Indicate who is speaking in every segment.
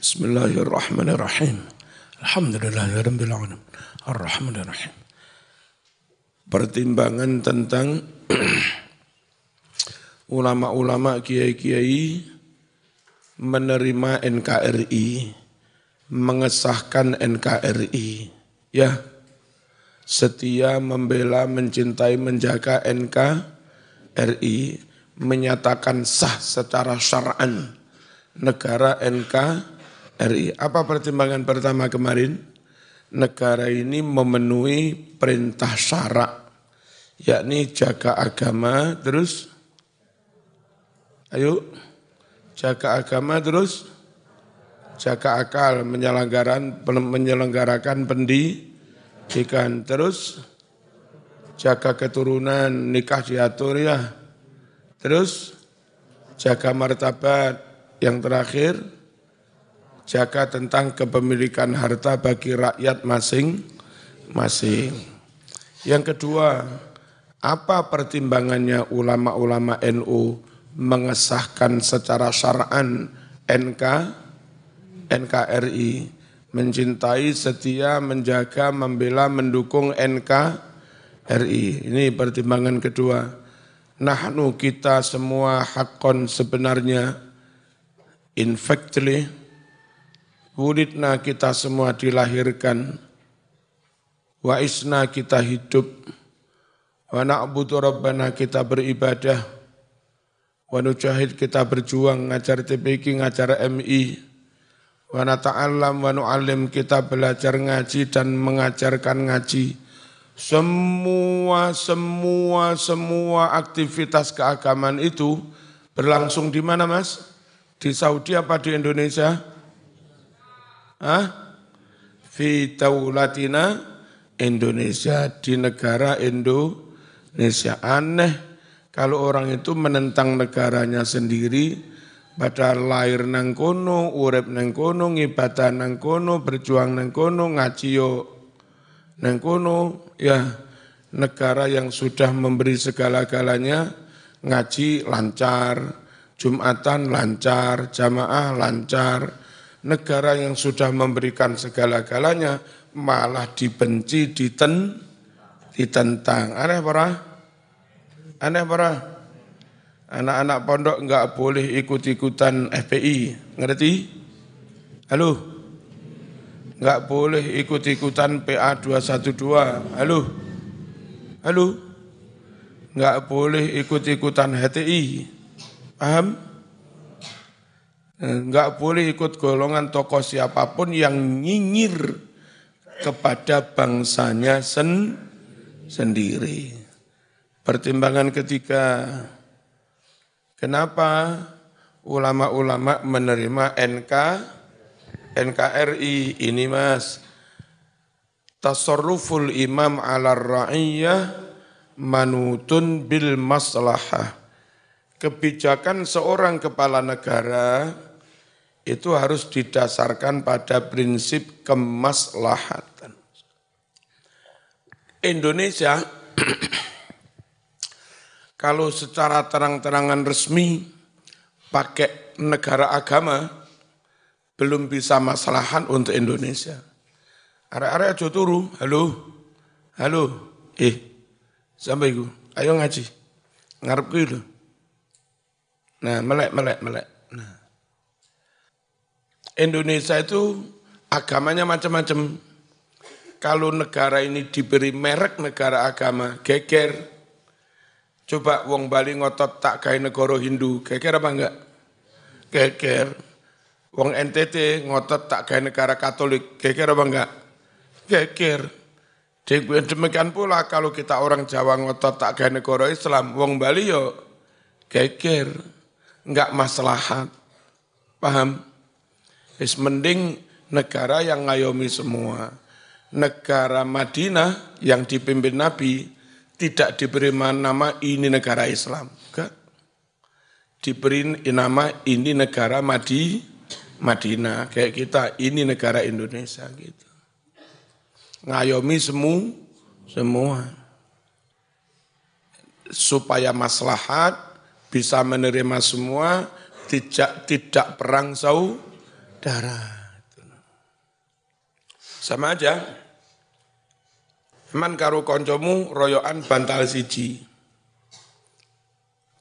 Speaker 1: Bismillahirrahmanirrahim. Alhamdulillahirabbil alamin. Arrahmanirrahim. Pertimbangan tentang ulama-ulama kiai-kiai menerima NKRI, mengesahkan NKRI, ya, setia membela, mencintai, menjaga NKRI, menyatakan sah secara syar'an negara NKRI. Apa pertimbangan pertama kemarin? Negara ini memenuhi perintah syarak, yakni jaga agama, terus jaga agama, terus jaga akal, menyelenggarakan pendidikan, terus jaga keturunan, nikah diatur ya, terus jaga martabat, yang terakhir jaga tentang kepemilikan harta bagi rakyat masing-masing. Yang kedua, apa pertimbangannya ulama-ulama NU mengesahkan secara syar'an NKRI, mencintai, setia, menjaga, membela, mendukung NKRI. Ini pertimbangan kedua. Nahnu, kita semua hakon sebenarnya, in factly, wulidna, kita semua dilahirkan, wa isna, kita hidup, wa na'budu rabbana, kita beribadah, wa nujahid, kita berjuang, ngajar TPQ, ngajar MI, wa nata'allam wa nu'allim, kita belajar ngaji dan mengajarkan ngaji. Semua aktivitas keagamaan itu berlangsung di mana, Mas? Di Saudi apa di Indonesia? Fi daulatina Indonesia, di negara Indonesia. Aneh kalau orang itu menentang negaranya sendiri, padahal lahir nang kono, urip nang kono, ngibadah nang kono, berjuang nang kono, ngaji yo nang kono, ya. Negara yang sudah memberi segala-galanya, ngaji lancar, Jumatan lancar, jamaah lancar. Negara yang sudah memberikan segala-galanya malah dibenci, ditentang. Aneh para? Anak-anak pondok enggak boleh ikut-ikutan FPI, ngerti? Halo? Enggak boleh ikut-ikutan PA 212, halo? Enggak boleh ikut-ikutan HTI, paham? Enggak boleh ikut golongan tokoh siapapun yang nyinyir kepada bangsanya sendiri. Pertimbangan ketiga, kenapa ulama-ulama menerima NKRI ini, Mas? Tasarruful imam ala ra'iyah manutun bil maslahah. Kebijakan seorang kepala negara itu harus didasarkan pada prinsip kemaslahatan. Indonesia kalau secara terang-terangan resmi pakai negara agama belum bisa maslahan untuk Indonesia. Arek-arek aja turu, halo, sampai ku, ayo ngaji, ngarep ku lho. Nah, melek. Nah, Indonesia itu agamanya macam-macam. Kalau negara ini diberi merek negara agama, geger. Coba wong Bali ngotot tak gawe negara Hindu, geger apa enggak? Geger. Wong NTT ngotot tak gawe negara Katolik, geger apa enggak? Geger. Demikian pula kalau kita orang Jawa ngotot tak gawe negara Islam, wong Bali yo geger. Enggak maslahat, paham? Is mending negara yang ngayomi semua. Negara Madinah yang dipimpin Nabi tidak diberi nama ini negara Islam, enggak. Diberi nama ini negara Madinah, kayak kita ini negara Indonesia gitu. Ngayomi semua. Supaya maslahat, bisa menerima semua, tidak perang darah. Sama aja. Man karo koncomu royokan bantal siji.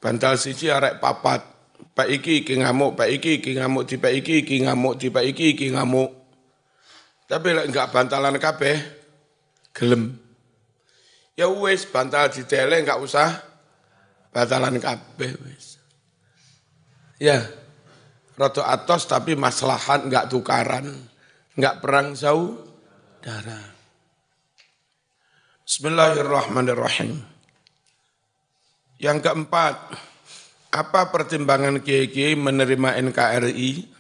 Speaker 1: Bantal siji arek papat. Pak iki ngamuk, pak iki ngamuk, di pak iki ngamuk, di pak iki ngamuk. Tapi lek enggak bantalan kabeh gelem. Ya wis bantal didele enggak usah bantalan kabeh wis. Ya. Rada atos tapi maslahat enggak tukaran, enggak perang saudara. Bismillahirrahmanirrahim. Yang keempat, apa pertimbangan kiai-kiai menerima NKRI?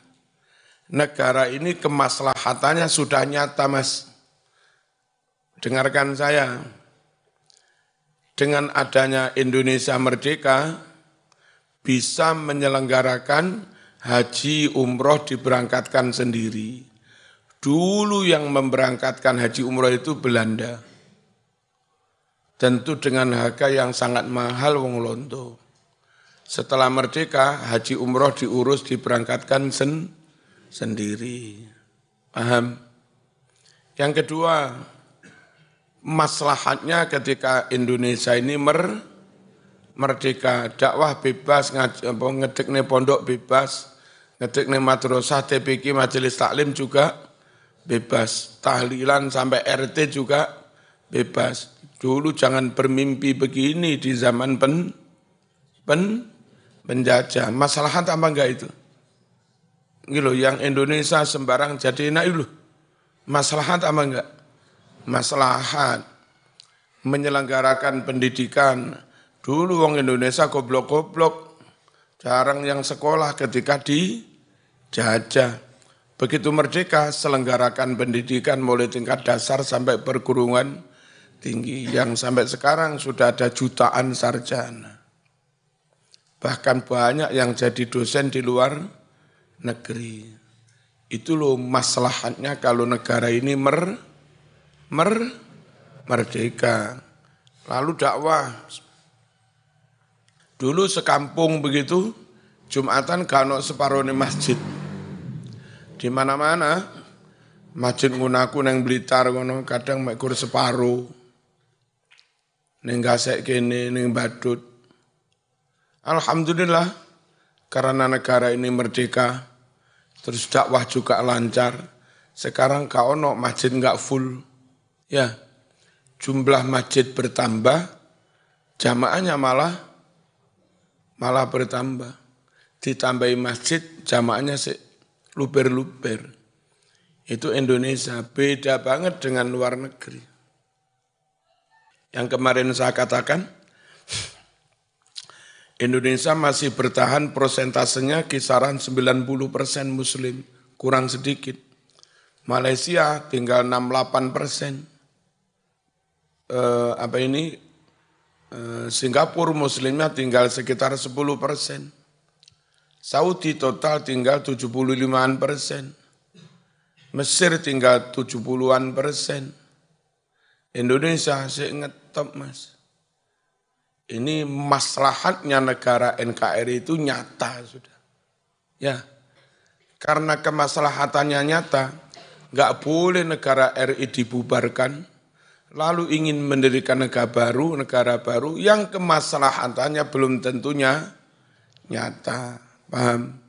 Speaker 1: Negara ini kemaslahatannya sudah nyata, Mas. Dengarkan saya. Dengan adanya Indonesia merdeka, bisa menyelenggarakan haji umroh diberangkatkan sendiri. Dulu yang memberangkatkan haji umroh itu Belanda. Tentu dengan harga yang sangat mahal wong londo. Setelah merdeka, haji umroh diurus diberangkatkan sendiri. Paham? Yang kedua, maslahatnya ketika Indonesia ini merdeka, dakwah bebas, ngedekne pondok bebas, ngedekne madrasah, TPQ, majelis taklim juga bebas, tahlilan sampai RT juga bebas. Dulu jangan bermimpi begini di zaman penjajah. Maslahat apa enggak itu? Gitu, yang Indonesia sembarang jadi enak itu. Maslahat apa enggak? Maslahat menyelenggarakan pendidikan. Dulu orang Indonesia goblok-goblok, jarang yang sekolah ketika dijajah. Begitu merdeka, selenggarakan pendidikan mulai tingkat dasar sampai perguruan tinggi, yang sampai sekarang sudah ada jutaan sarjana. Bahkan banyak yang jadi dosen di luar negeri. Itu loh maslahatnya kalau negara ini merdeka. Lalu dakwah. Dulu sekampung begitu, Jumatan kano separone masjid. Di mana-mana, masjid ngunaku neng Blitar, kadang mekur separuh. Neng Gasek kene, neng Badut. Alhamdulillah, karena negara ini merdeka, terus dakwah juga lancar. Sekarang kaono masjid enggak full. Ya, jumlah masjid bertambah, jamaahnya malah bertambah. Ditambahi masjid, jamaahnya luber-luber. Itu Indonesia, beda banget dengan luar negeri. Yang kemarin saya katakan, Indonesia masih bertahan prosentasenya kisaran 90% Muslim, kurang sedikit. Malaysia tinggal 68%. Singapura Muslimnya tinggal sekitar 10%. Saudi total tinggal 75%. Mesir tinggal 70-an%. Indonesia saya ngetop, Mas. Ini maslahatnya negara NKRI itu nyata sudah. Ya, karena kemaslahatannya nyata, nggak boleh negara RI dibubarkan, lalu ingin mendirikan negara baru yang kemaslahatannya belum tentunya nyata. Paham?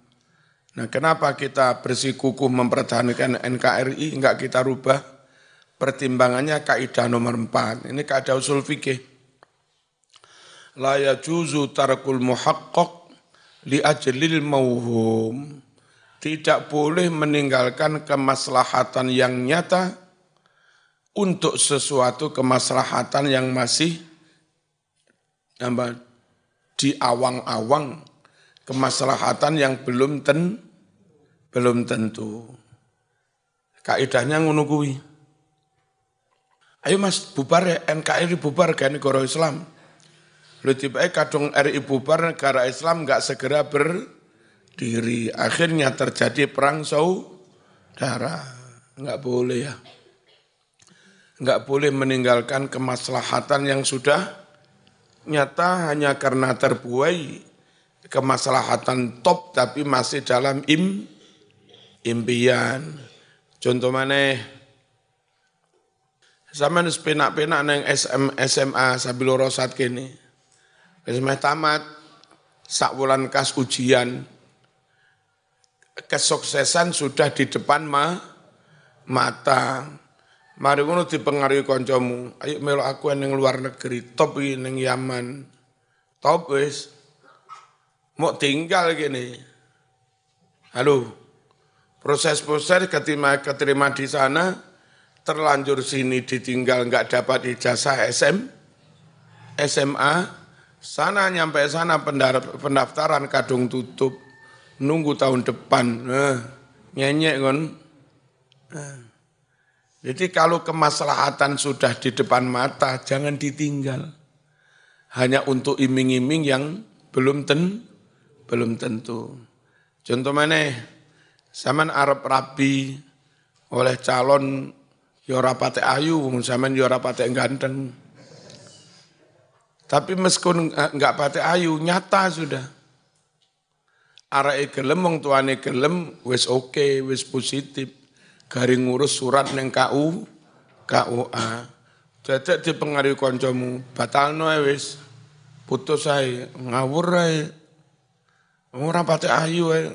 Speaker 1: Nah, kenapa kita bersikukuh mempertahankan NKRI, enggak kita rubah? Pertimbangannya kaidah nomor 4. Ini kaidah usul fikih. La yajuzu tarkul muhaqqaq li ajlil mauhum. Tidak boleh meninggalkan kemaslahatan yang nyata untuk sesuatu kemaslahatan yang masih di awang-awang, kemaslahatan yang belum tentu. Kaidahnya ngono kuwi. Ayo Mas, bubar ya, NKRI bubar ke negara Islam. Lebih baik kadung RI bubar, negara Islam enggak segera berdiri. Akhirnya terjadi perang saudara. Enggak boleh ya. Enggak boleh meninggalkan kemaslahatan yang sudah nyata hanya karena terbuai kemaslahatan top tapi masih dalam impian. Contoh maneh sampean wis penak-penak nang SMA sambil rosat kene. Wis meh tamat sak wulan kas ujian. Kesuksesan sudah di depan mata. Mari ngono dipengaruhi kancamu. Ayo melok aku ning luar negeri, top iki ning Yaman. Top wis. Mau tinggal gini. Halo. Proses-proses keterima di sana, terlanjur sini ditinggal enggak dapat ijazah SMA, sana nyampe sana pendaftaran kadung tutup. Nunggu tahun depan. Nyenyek kan. Jadi kalau kemaslahatan sudah di depan mata, jangan ditinggal. Hanya untuk iming-iming yang belum tentu. Contoh mana? Saman Arab rabi oleh calon yora pate ayu, saman yora pate ganteng. Tapi meskipun enggak pate ayu, nyata sudah. Arae gelem, wong tuane gelem, wis oke, wis positif. Garing ngurus surat neng KUA. Dadak dipengaruhi kancamu, batalno wis. Putus ae, ngawur ae. Ora pate ayu ae.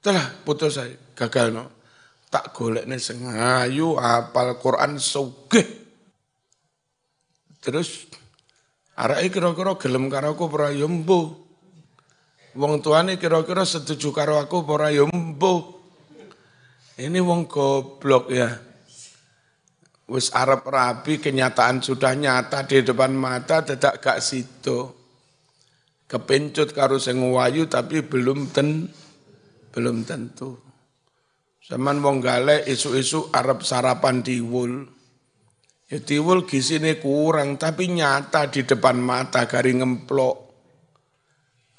Speaker 1: Telah putus ae, gagalno. Tak golekne sing ayu, hafal Quran sugih. Terus areke kira-kira gelem karo aku ora ya mbuh. Wong tuane kira-kira setuju karo aku ora ya mbuh. Ini wong goblok ya. Wis Arab rabi kenyataan sudah nyata di depan mata dadak gak sido. Kepencut karo sing wayu tapi belum tentu. Zaman wong galek isu-isu Arab sarapan diwul. Ya diwul gisine kurang tapi nyata di depan mata garing ngemplok.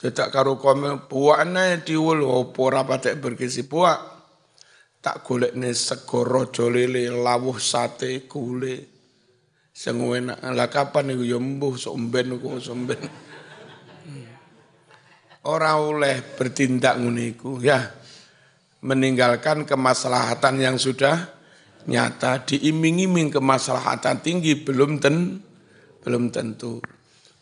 Speaker 1: Dadak karo komen buakne diwul opo ora patek bergizi buak. Tak golekne sego raja lele lawuh sate gule sing enak. Lah kapan iku ya mbuh somben kok somben. Ora oleh bertindak ngene iku ya. Meninggalkan kemaslahatan yang sudah nyata diiming-iming kemaslahatan tinggi belum tentu.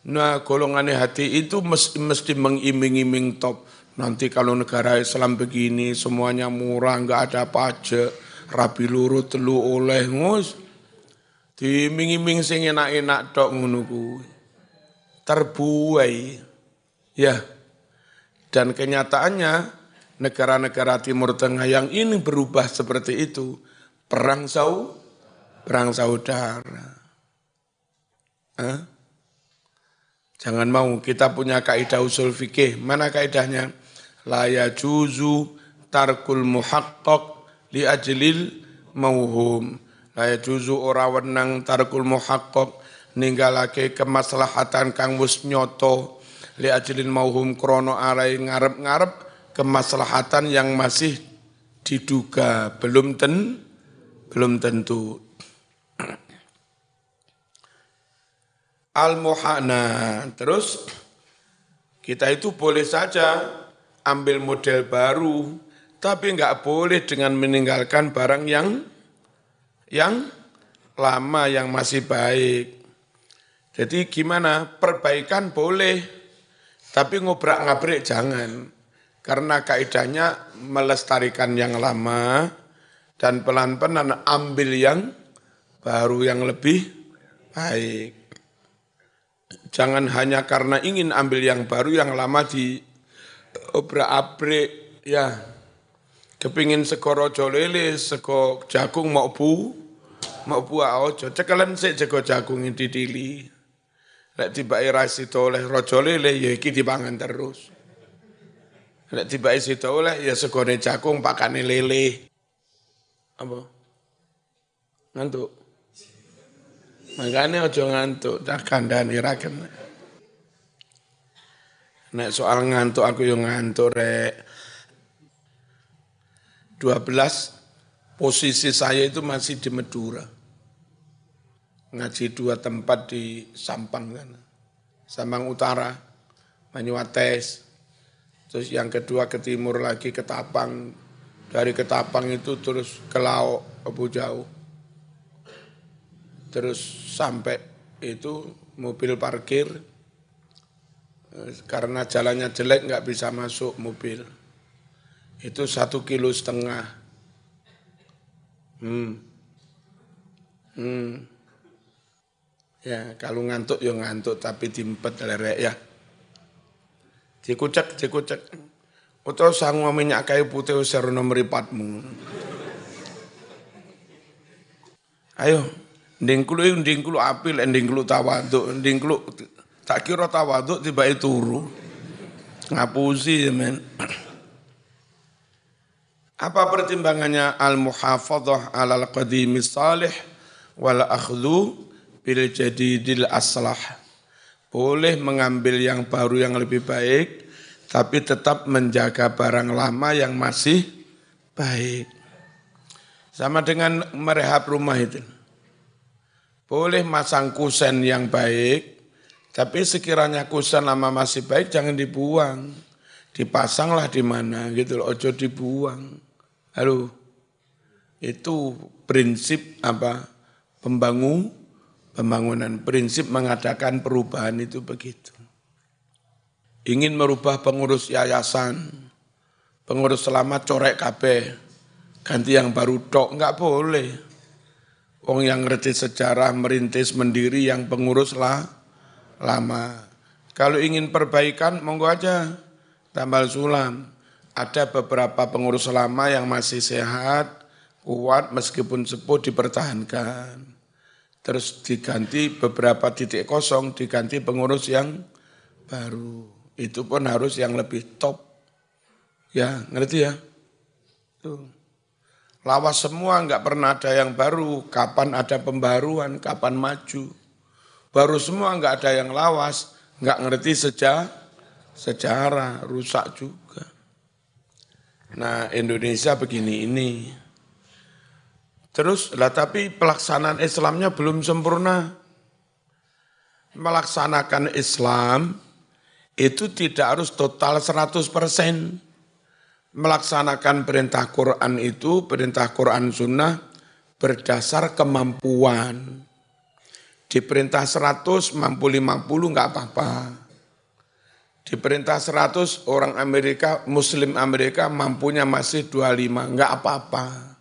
Speaker 1: Nah, golongan hati itu mesti mengiming-iming top. Nanti kalau negara Islam begini semuanya murah, enggak ada pajak, rabi luru telu oleh ngus. Diiming-iming sing enak-enak tok ngono kuwi. Terbuai. Ya. Dan kenyataannya negara-negara Timur Tengah yang ini berubah seperti itu, perang saudara. Jangan mau kita punya kaidah usul fikih. Mana kaidahnya? La yajuzu tarkul muhaqqaq li ajlil mauhum. La yajuzu ora wenang tarkul muhaqqaq ninggalake kemaslahatan kang wis nyoto li ajlil mauhum krana arai ngarep-ngarep kemaslahatan yang masih diduga belum tentu. Al-muhana. Terus kita itu boleh saja ambil model baru, tapi enggak boleh dengan meninggalkan barang yang lama yang masih baik. Jadi gimana? Perbaikan boleh, tapi ngobrak-ngabrik jangan. Karena kaidahnya melestarikan yang lama dan pelan-pelan ambil yang baru yang lebih baik. Jangan hanya karena ingin ambil yang baru, yang lama diobrak-abrik, ya. Kepingin sego raja lele, sego jagung mau buah ojo. Cekelen sik sego jagung didili. Lek tibake ra sida oleh raja lele, ya iki dipangan terus. Lek tibake sida oleh, ya segone jagung pakane lele. Apa? Ngantuk. Makanya aja ngantuk, tak kandhani ra kena. Nek soal ngantuk aku yo ngantuk rek. 12 posisi saya itu masih di Madura. Ngaji 2 tempat di Sampang sana. Sampang Utara, Banyuates. Terus yang kedua ke timur lagi ke Tapang, Dari Ketapang itu terus ke Laok, Abu jauh. Terus sampai itu mobil parkir, karena jalannya jelek nggak bisa masuk mobil. Itu 1,5 kilo. Ya kalau ngantuk ya ngantuk, tapi dimpet lerek ya. Dikucek. Utawa sang minyak kayu putih serono mripatmu. Ayo, ndingklu apil, ndingklu tawaduk, ndingklu tak kira tawaduk tiba turu. Ngapusi men. Apa pertimbangannya al-muhafadzah 'alal qadimi salih wal akhdhu bil jadidil aslah? Boleh mengambil yang baru yang lebih baik, tapi tetap menjaga barang lama yang masih baik. Sama dengan merehab rumah itu. Boleh masang kusen yang baik, tapi sekiranya kusen lama masih baik jangan dibuang. Dipasanglah di mana gitu loh, ojo dibuang. Halo. Itu prinsip apa? Pembangunan, prinsip mengadakan perubahan itu begitu. Ingin merubah pengurus yayasan, pengurus selamat corek kabeh, ganti yang baru tok, enggak boleh. Wong yang ngerti sejarah merintis mendiri yang pengurus lama. Kalau ingin perbaikan, monggo aja tambal sulam. Ada beberapa pengurus lama yang masih sehat, kuat, meskipun sepuh dipertahankan. Terus diganti beberapa titik kosong, diganti pengurus yang baru. Itu pun harus yang lebih top. Ya, ngerti ya? Tuh. Lawas semua, enggak pernah ada yang baru. Kapan ada pembaruan, kapan maju. Baru semua enggak ada yang lawas, enggak ngerti sejarah, rusak juga. Nah, Indonesia begini ini. Terus, tapi pelaksanaan Islamnya belum sempurna. Melaksanakan Islam itu tidak harus total 100%. Melaksanakan perintah Quran itu, perintah Quran Sunnah, berdasar kemampuan. Diperintah 100, mampu 50, enggak apa-apa. Diperintah 100, orang Amerika, Muslim Amerika, mampunya masih 25, enggak apa-apa.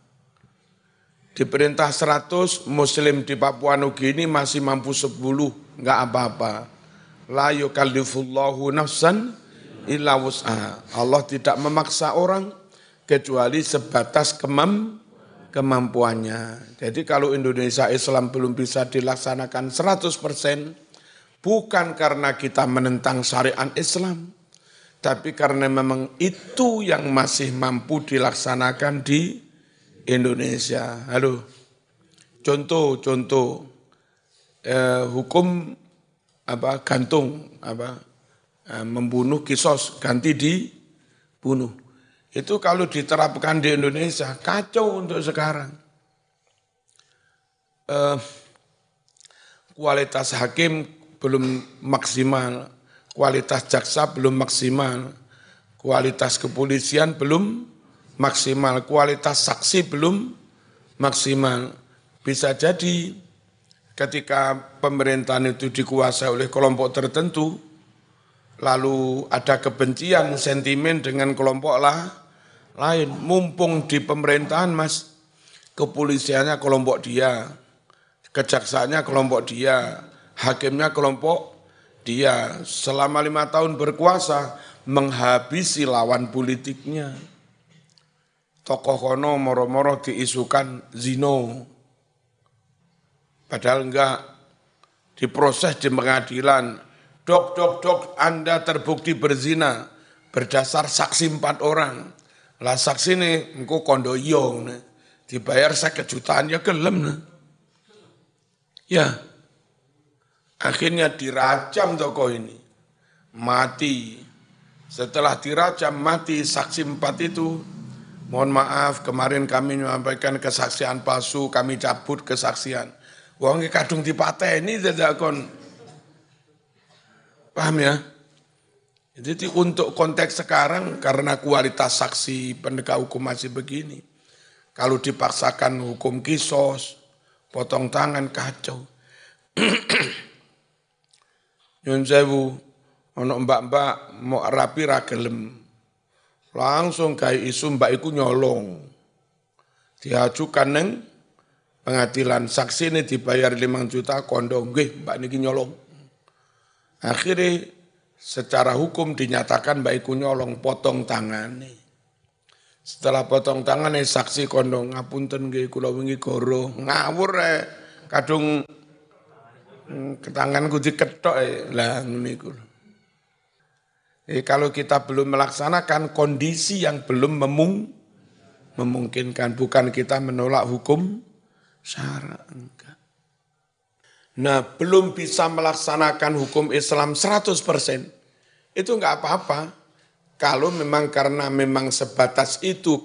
Speaker 1: Diperintah 100, Muslim di Papua Nugini masih mampu 10, enggak apa-apa. La yukallifullahu nafsan illa wus'aha. Allah tidak memaksa orang kecuali sebatas kemampuannya. Jadi kalau Indonesia Islam belum bisa dilaksanakan 100%, bukan karena kita menentang syariat Islam, tapi karena memang itu yang masih mampu dilaksanakan di Indonesia. Halo, contoh hukum gantung membunuh kisos ganti dibunuh. Itu kalau diterapkan di Indonesia kacau untuk sekarang. Kualitas hakim belum maksimal, kualitas jaksa belum maksimal, kualitas kepolisian belum maksimal, kualitas saksi belum maksimal. Bisa jadi ketika pemerintahan itu dikuasai oleh kelompok tertentu, lalu ada kebencian, sentimen dengan kelompok lain. Mumpung di pemerintahan, Mas, kepolisiannya kelompok dia, kejaksaannya kelompok dia, hakimnya kelompok dia. Selama 5 tahun berkuasa, menghabisi lawan politiknya. Tokoh kono moro-moro diisukan zino. Padahal enggak, diproses di pengadilan. Dok, Anda terbukti berzina berdasar saksi 4 orang. Lah saksi ini engko kondoyong, dibayar 1 jutaan ya gelem. Ya, akhirnya dirajam tokoh ini, mati. Setelah dirajam mati saksi 4 itu, mohon maaf kemarin kami menyampaikan kesaksian palsu, kami cabut kesaksian. Wong kadung dipateni dadak kon. Paham ya? Jadi untuk konteks sekarang karena kualitas saksi penegak hukum masih begini, kalau dipaksakan hukum kisos, potong tangan kacau. Nyun sewu, ono mbak-mbak mau rapi ra gelem. Langsung gawe isu mbak iku nyolong. Diajukan neng pengadilan, saksi ini dibayar 5 juta kondo, nggih mbak niki nyolong. Akhirnya secara hukum dinyatakan mbak iku nyolong, potong tangan. Setelah potong tangan saksi kondo, ngapunten nggih kula wingi goro, ngawur kadung tanganku diketok lah niku. Kalau kita belum melaksanakan kondisi yang belum memungkinkan, bukan kita menolak hukum syara, enggak. Nah, belum bisa melaksanakan hukum Islam 100%, itu enggak apa-apa. Kalau memang karena memang sebatas itu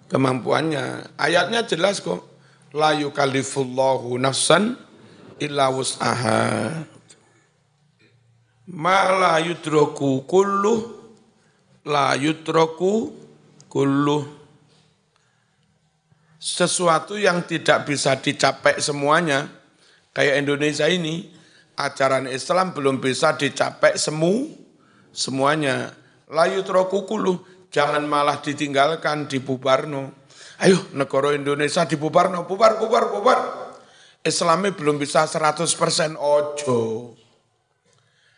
Speaker 1: kemampuannya. Ayatnya jelas kok. La yukallifullahu nafsan illa wus'aha. Ma la yudraku kulluh, la yudraku kulluh. Sesuatu yang tidak bisa dicapai semuanya, kayak Indonesia ini, ajaran Islam belum bisa dicapai semuanya. La yudraku kulluh, jangan malah ditinggalkan, dibubarno. Ayo negara Indonesia dibubarno, bubar. Islamnya belum bisa 100%, ojo.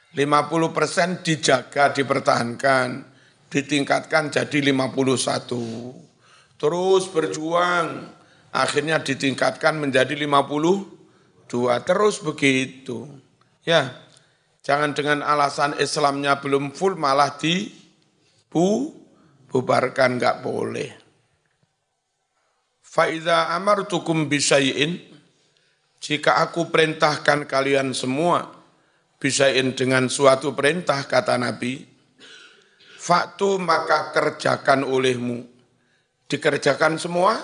Speaker 1: 50% dijaga, dipertahankan, ditingkatkan jadi 51. Terus berjuang, akhirnya ditingkatkan menjadi 52, terus begitu. Ya, jangan dengan alasan Islamnya belum full malah dibubarkan, enggak boleh. Faiza amartukum bisyai'in, jika aku perintahkan kalian semua, bisain dengan suatu perintah, kata Nabi, faktu maka kerjakan olehmu. Dikerjakan semua?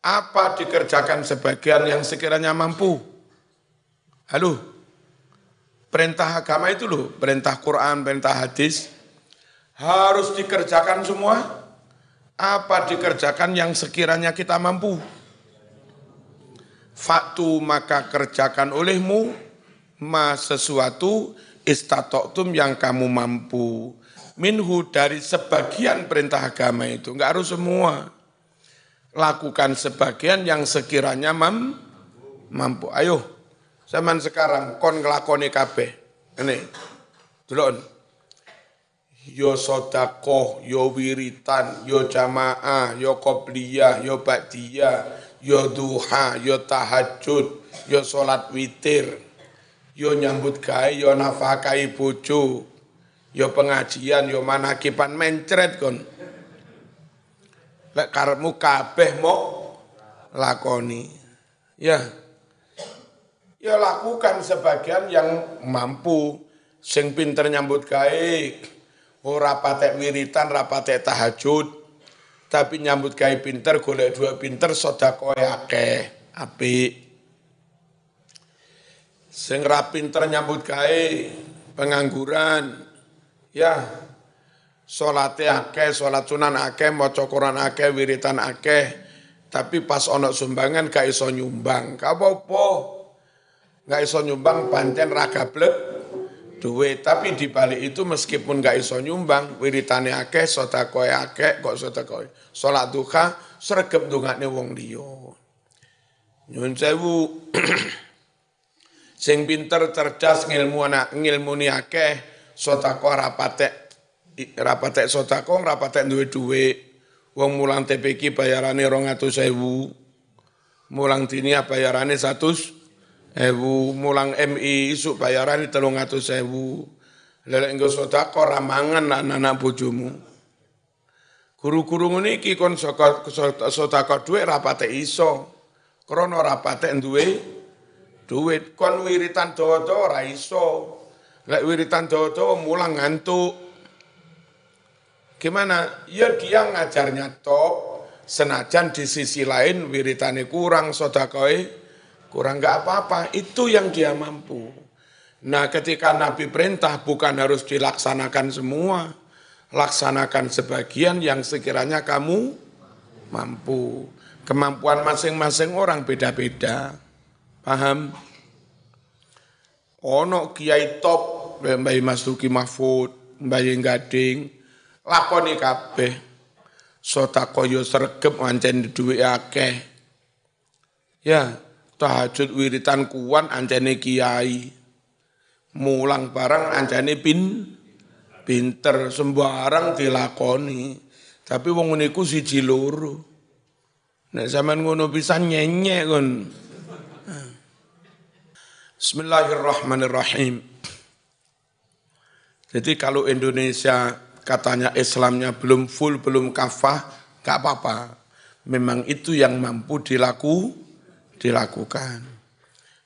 Speaker 1: Apa dikerjakan sebagian yang sekiranya mampu? Halo? Perintah agama itu loh, perintah Quran, perintah hadis, harus dikerjakan semua? Apa dikerjakan yang sekiranya kita mampu? Faktu maka kerjakan olehmu, ma sesuatu istatoktum yang kamu mampu, minhu dari sebagian perintah agama itu, enggak harus semua. Lakukan sebagian yang sekiranya mampu. Ayo, zaman sekarang kon nglakoni kabeh. Ini, delok. Yo sedekah, yo wiritan, yo jamaah, yo qobliyah, yo ba'diyah, yo duha, yo tahajud, yo salat witir. Yo nyambut gawe, yo nafkahi bojo, yo pengajian, yo manakipan, mencret kon. Lek karepmu kabeh mok lakoni. Ya. Ya lakukan sebagian yang mampu, sing pinter nyambut gawe, ora patek wiritan, ora patek tahajud, tapi nyambut gawe pinter, golek dua pinter, sedekah akeh, apik. Sing ra pinter nyambut gawe, pengangguran, ya, salate akeh, salat sunan akeh, maca Quran akeh, wiritan akeh, tapi pas ono sumbangan gak iso nyumbang. Gak apa-apa, gak iso nyumbang pancen ra gablek duit, tapi di balik itu meskipun gak iso nyumbang, wiritane akeh, sedekah akeh, kok sedekah. Salat duha sregep ndongakne wong liya. Nyuwun sewu. Sing pinter, cerdas, ngilmuni akeh, sedekah rapatek sedekah, rapatek duwe dhuwit. Wong mulang TPQ bayarane 200.000. Mulang dinia bayarane 100.000, mulang MI isuk bayarane 300.000. Lelek nggo sedekah ra mangan anak-anak bojomu. Guru-guru ngene iki kon sedekah dhuwit ra patek iso. Krana ra patek duwe duit, kon wiritan dawa-dawa ora iso. Lek wiritan dawa-dawa mulang ngantuk. Gimana? Ya dia ngajarnya tok, senajan di sisi lain wiritane kurang, sedekahe kurang, enggak apa-apa, itu yang dia mampu. Nah ketika Nabi perintah bukan harus dilaksanakan semua, laksanakan sebagian yang sekiranya kamu mampu. Kemampuan masing-masing orang beda-beda. Paham? Ono kiai top, Mbah Mas Duki Mahfud, Mbah Gading, lakoni kabeh. Sedekah yo sregep ancen duwe akeh. Ya, tahajud wiritan kuwan ancene kiai. Mulang barang ancene pinter sembarang dilakoni. Tapi wong niku siji loro. Nek sampean ngono pisan nyenyek kon. Bismillahirrahmanirrahim. Jadi kalau Indonesia katanya Islamnya belum full, belum kafah, gak apa-apa. Memang itu yang mampu dilakukan.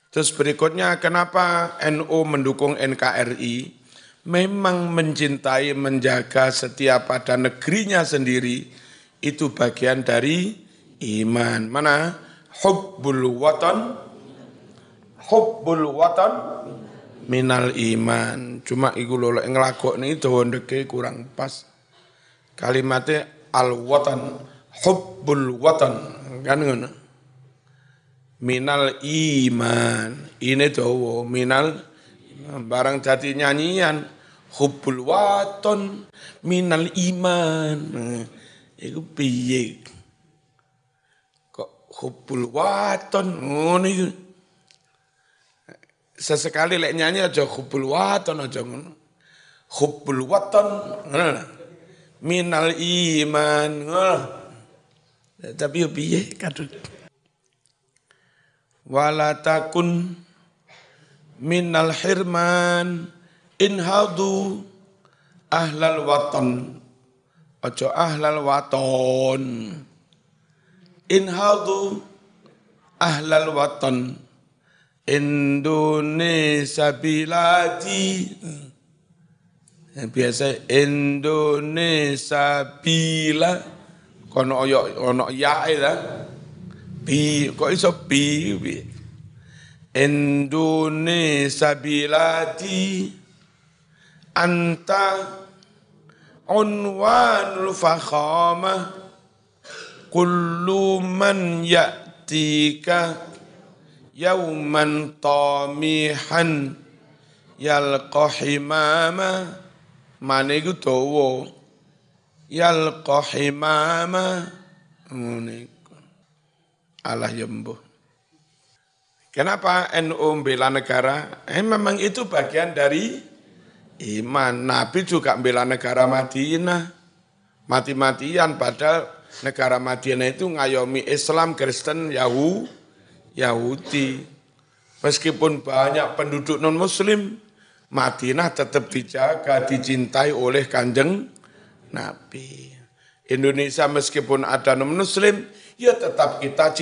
Speaker 1: Terus berikutnya kenapa NU mendukung NKRI? Memang mencintai, menjaga setiap pada negerinya sendiri, itu bagian dari iman. Mana? Hubbul watan minal iman. Cuma iku lho nglakokne dawa ndeke kurang pas. Kalimatnya al-watan, hubbul watan, kan ngono. Minal iman. Ini dawa minal barang dadi nyanyian hubbul watan minal iman. Iku piye? Hubbul waton ngono iki. Sesekali lek nyanyi aja hubbul waton aja ngono. Hubbul waton ngono. Minal iman ngono. Tapi yo piye kadut. Wala takun minal hirman inhadu ahlal waton. Aja ahlal waton. Inhadu ahlal watan Indonesia biladi. Biasa Indonesia bila kono ono ya ila bi kok iso bi Indonesia biladi anta unwanul fakhamah kullu man ya'tika yauman tamihan yalqa himama. Mane iku dawa yalqa himama ngene iku. Allah yembuh. Kenapa NU bela negara? Memang itu bagian dari iman. Nabi juga bela negara Madinah. Mati-matian padahal negara Madinah itu ngayomi Islam, Kristen, Yahudi. Meskipun banyak penduduk non-Muslim, Madinah tetap dijaga, dicintai oleh Kanjeng Nabi. Indonesia meskipun ada non-Muslim, ya tetap kita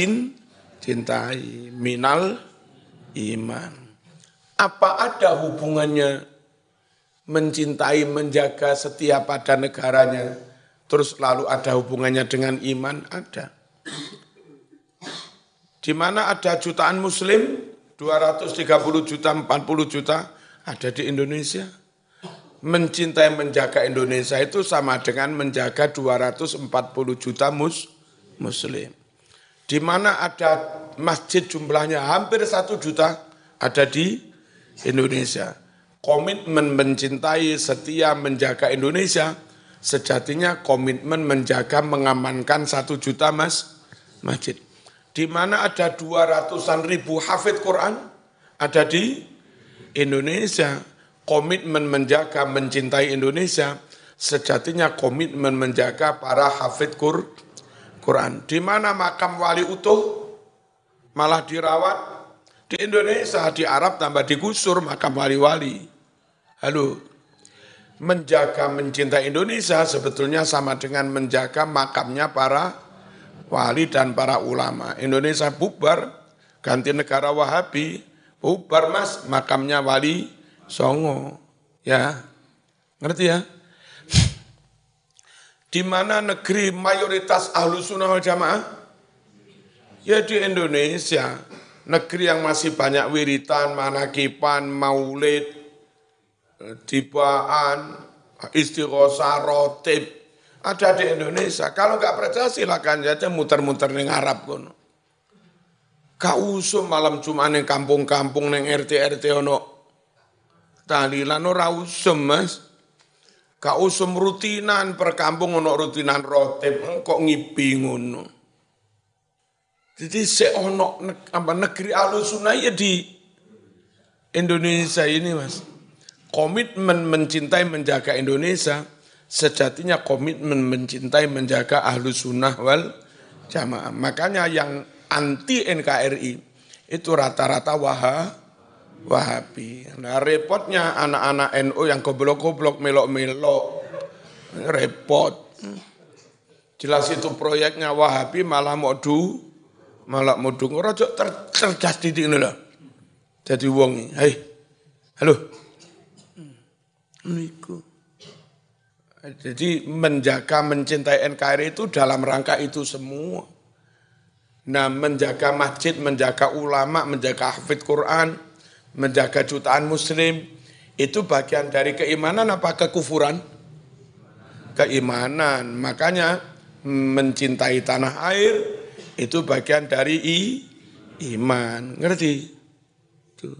Speaker 1: cintai. Minal iman. Apa ada hubungannya mencintai, menjaga setia pada negaranya? Terus lalu ada hubungannya dengan iman? Ada. Di mana ada jutaan muslim, 230 juta, 40 juta, ada di Indonesia. Mencintai, menjaga Indonesia itu sama dengan menjaga 240 juta muslim. Di mana ada masjid jumlahnya hampir 1 juta, ada di Indonesia. Komitmen mencintai, setia, menjaga Indonesia, sejatinya komitmen menjaga, mengamankan 1 juta masjid. Di mana ada 200-an ribu hafid Quran, ada di Indonesia. Komitmen menjaga, mencintai Indonesia, sejatinya komitmen menjaga para hafid Quran. Di mana makam wali utuh, malah dirawat. Di Indonesia, di Arab tambah digusur makam wali-wali. Halo. Menjaga, mencintai Indonesia sebetulnya sama dengan menjaga makamnya para wali dan para ulama. Indonesia bubar, ganti negara Wahabi, bubar mas, makamnya Wali Songo. Ya, ngerti ya? Di mana negeri mayoritas ahlu sunnah wal jamaah? Ya di Indonesia. Negeri yang masih banyak wiritan, manakipan, maulid, tibaan, istighosah, rotib, ada di Indonesia. Kalau nggak percaya silakan saja muter-muter ning Arab kono. Gak usum malam Jumat ning kampung-kampung ning RT ono tahlilan ora usum Mas. Gak usum rutinan per kampung ono rutinan rotib kok ngipi ngono. Jadi seono negeri Ahlussunnah ya di Indonesia ini Mas. Komitmen mencintai menjaga Indonesia sejatinya komitmen mencintai menjaga Ahlussunnah wal Jamaah. Makanya yang anti NKRI itu rata-rata Wahabi. Nah repotnya anak-anak NU yang goblok-goblok melok-melok repot. Jelas itu proyeknya Wahabi malah mau dukung. Rojo cerdas didik ini lah. Jadi wong, hei, halo. Jadi menjaga, mencintai NKRI itu dalam rangka itu semua. Nah menjaga masjid, menjaga ulama, menjaga hafidh Quran, menjaga jutaan muslim, itu bagian dari keimanan apa kekufuran? Keimanan. Makanya mencintai tanah air, itu bagian dari iman. Ngerti? Tuh.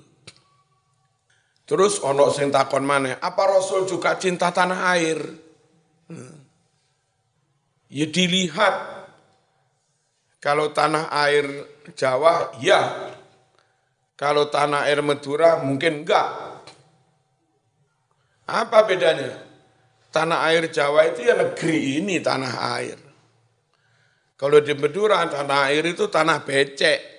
Speaker 1: Terus ono sing takon maneh, apa Rasul juga cinta tanah air? Ya dilihat. Kalau tanah air Jawa, ya. Kalau tanah air Madura, mungkin enggak. Apa bedanya? Tanah air Jawa itu ya negeri ini tanah air. Kalau di Madura, tanah air itu tanah becek.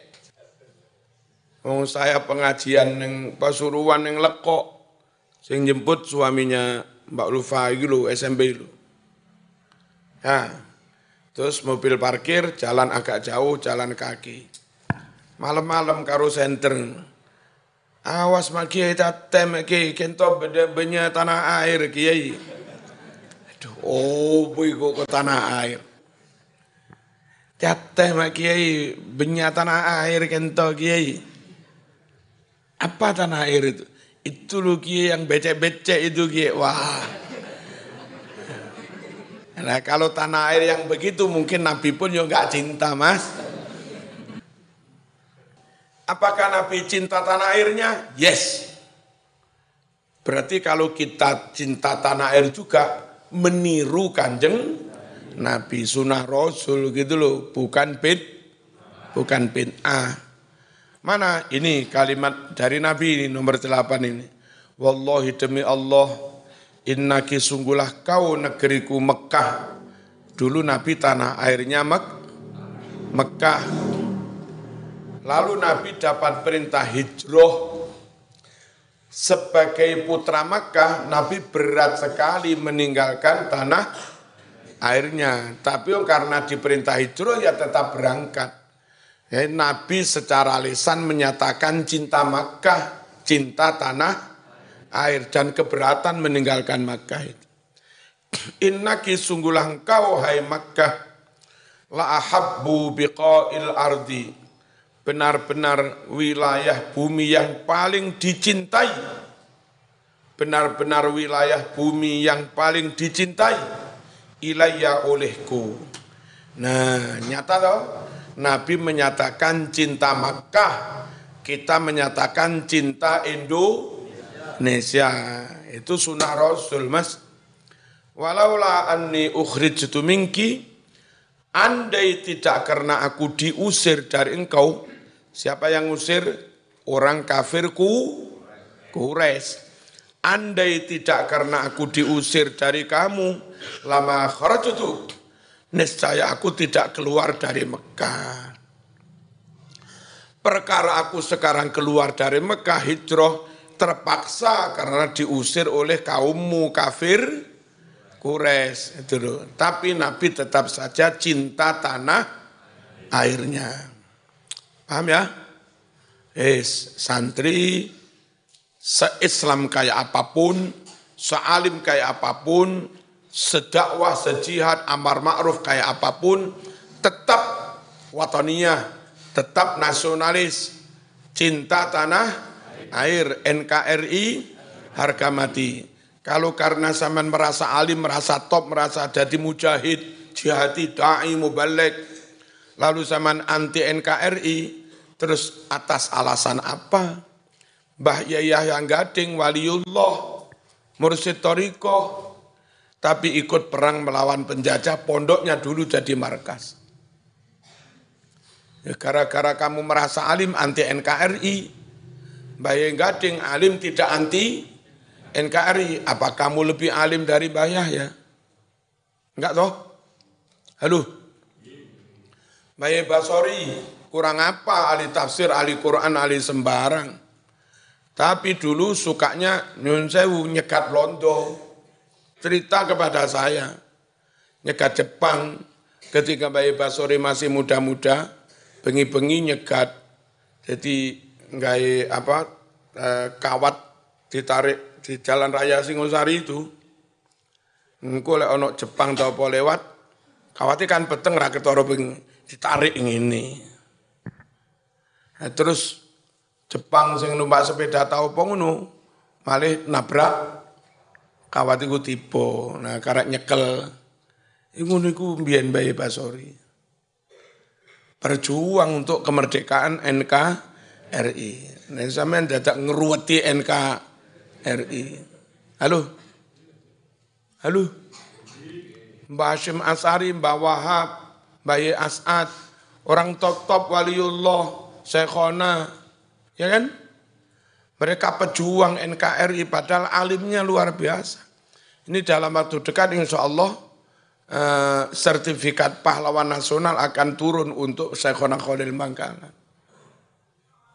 Speaker 1: Saya pengajian yang Pasuruan yang Lekok, sing jemput suaminya Mbak Lufa gitu, SMP itu. Nah, terus mobil parkir, jalan agak jauh, jalan kaki. Malam-malam karo senter. Awas mak kiai tatem kiai kento benya tanah air kiai. Aduh, oh boy kok ke tanah air. Tateh mak kiai benya tanah air kento kiai. Apa tanah air itu? Itu lu kiai yang becek-becek itu kiai. Wah. Nah kalau tanah air yang begitu mungkin Nabi pun ya enggak cinta Mas. Apakah Nabi cinta tanah airnya? Yes. Berarti kalau kita cinta tanah air juga meniru Kanjeng Nabi, sunnah Rasul gitu loh, bukan bid'ah. Mana ini kalimat dari Nabi ini nomor 8 ini. Wallahi demi Allah, innaki sungguhlah kau negeriku Mekah. Dulu Nabi tanah airnya Mekah. Lalu Nabi dapat perintah hijrah. Sebagai putra Mekah, Nabi berat sekali meninggalkan tanah airnya. Tapi karena diperintah hijrah ya tetap berangkat. Ya, Nabi secara lisan menyatakan cinta Mekah, cinta tanah air dan keberatan meninggalkan Mekah itu. Innaki sungguhlah engkau hai Mekah la ahabbu biqa'il ardi. Benar-benar wilayah bumi yang paling dicintai. Benar-benar wilayah bumi yang paling dicintai. Ilayya olehku. Nah, nyata toh? Nabi menyatakan cinta Makkah. Kita menyatakan cinta Indonesia. Itu sunnah Rasul, Mas. Walaula anni ukhrijtu minki. Andai tidak karena aku diusir dari engkau. Siapa yang usir? Orang kafir Quraisy. Andai tidak karena aku diusir dari kamu, lama kharajtu, niscaya aku tidak keluar dari Mekah. Perkara aku sekarang keluar dari Mekah, hijrah, terpaksa karena diusir oleh kaummu kafir Quraisy. Itu loh. Tapi Nabi tetap saja cinta tanah airnya. Paham ya? Santri se-Islam kayak apapun, sealim kayak apapun, sedakwah, sejihad, amar ma'ruf kayak apapun, tetap wataniyah, tetap nasionalis, cinta tanah air, NKRI harga mati. Kalau karena sampean merasa alim, merasa top, merasa jadi mujahid, jihadi, da'i, mubaligh, lalu sampean anti NKRI, terus atas alasan apa? Mbah Yahya Gading waliullah, mursyid thariqah, tapi ikut perang melawan penjajah, pondoknya dulu jadi markas. Ya, gara-gara kamu merasa alim anti NKRI, Mbah Yahya Gading alim tidak anti NKRI, apa kamu lebih alim dari Mbah Yahya? Enggak toh? Halo? Mbah Yahya Basori, kurang apa ahli tafsir, ahli Quran, ahli sembarang. Tapi dulu sukanya nyun sewu nyegat Londo. Cerita kepada saya, nyegat Jepang ketika Mbah Yahya Basori masih muda-muda, bengi-bengi nyegat. Jadi nggak kawat ditarik di jalan raya Singosari itu. Engko lek ono Jepang ta apa lewat, kawate kan peteng ra ketara ditarik ngene. Nah, terus Jepang sing numpak sepeda tau apa ngono, malih nabrak kawat iku tiba. Nah, karek nyekel. Ngono iku mbiyen Mbah Yahya Basori. Berjuang untuk kemerdekaan NKRI. Nah, sampean dadak ngruweti NKRI. Halo? Halo? Mbah Hasyim As'ari, Mbah Wahab, Mbah Yahya As'ad, orang top-top waliullah, Syekhona, ya kan? Mereka pejuang NKRI padahal alimnya luar biasa. Ini dalam waktu dekat insya Allah sertifikat pahlawan nasional akan turun untuk Syekhona Khalil Bangkalan.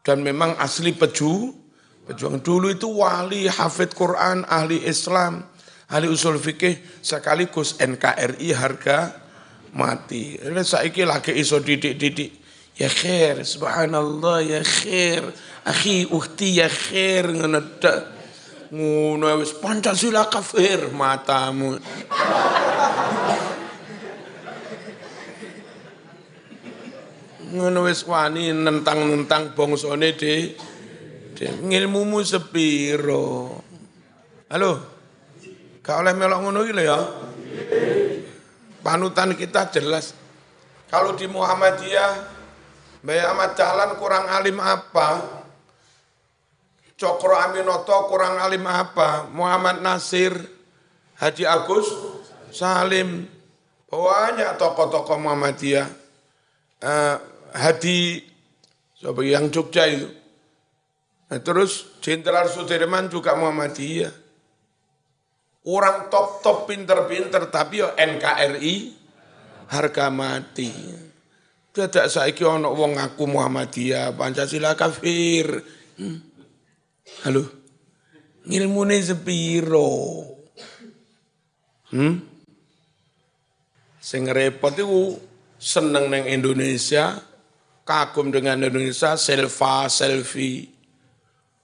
Speaker 1: Dan memang asli pejuang dulu itu wali, hafidh Quran, ahli Islam, ahli usul fikih, sekaligus NKRI harga mati. Saiki lagi iso didik-didik. Ya khair, subhanallah, ya khair, akhi, ukhti, ya khair, ngono wis Pancasila kafir matamu. Ngono wis wani nentang-nentang bangsane de ngilmumu sepiro. Halo. Gak oleh melok ngono iki lho ya. Panutan kita jelas. Kalau di Muhammadiyah Mbah Ahmad Dahlan kurang alim apa? Cokro Aminoto kurang alim apa? Muhammad Nasir, Haji Agus Salim, banyak tokoh-tokoh Muhammadiyah. Hadi yang Jogja itu. Nah, terus Jenderal Sudirman juga Muhammadiyah. Orang top-top pinter-pinter tapi yo NKRI harga mati. Dadak saiki ana wong ngaku Muhammadiyah, Pancasila kafir. Halo. Ngilmune sepiro? Sing repot iku seneng nang Indonesia, kagum dengan Indonesia, selfie.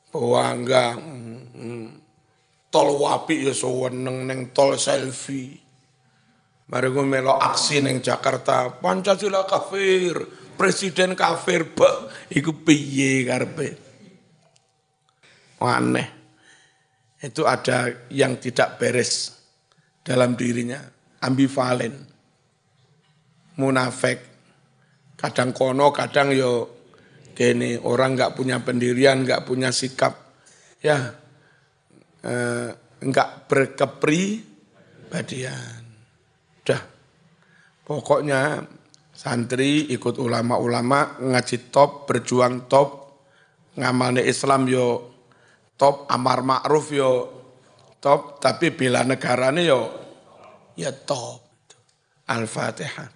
Speaker 1: Bangga. Tol wapi ya seneng nang tol selfie. Mari gue melok aksi neng Jakarta, Pancasila kafir, presiden kafir, iku piye karepe. Aneh. Itu ada yang tidak beres dalam dirinya, ambivalen, munafik. Kadang kono, kadang yo kene orang nggak punya pendirian, nggak punya sikap, ya nggak berkepribadian. Dah, pokoknya santri ikut ulama-ulama, ngaji top, berjuang top, ngamalnya Islam yo top, amar ma'ruf yo top, tapi bila negaranya yo ya top. Al-Fatihah.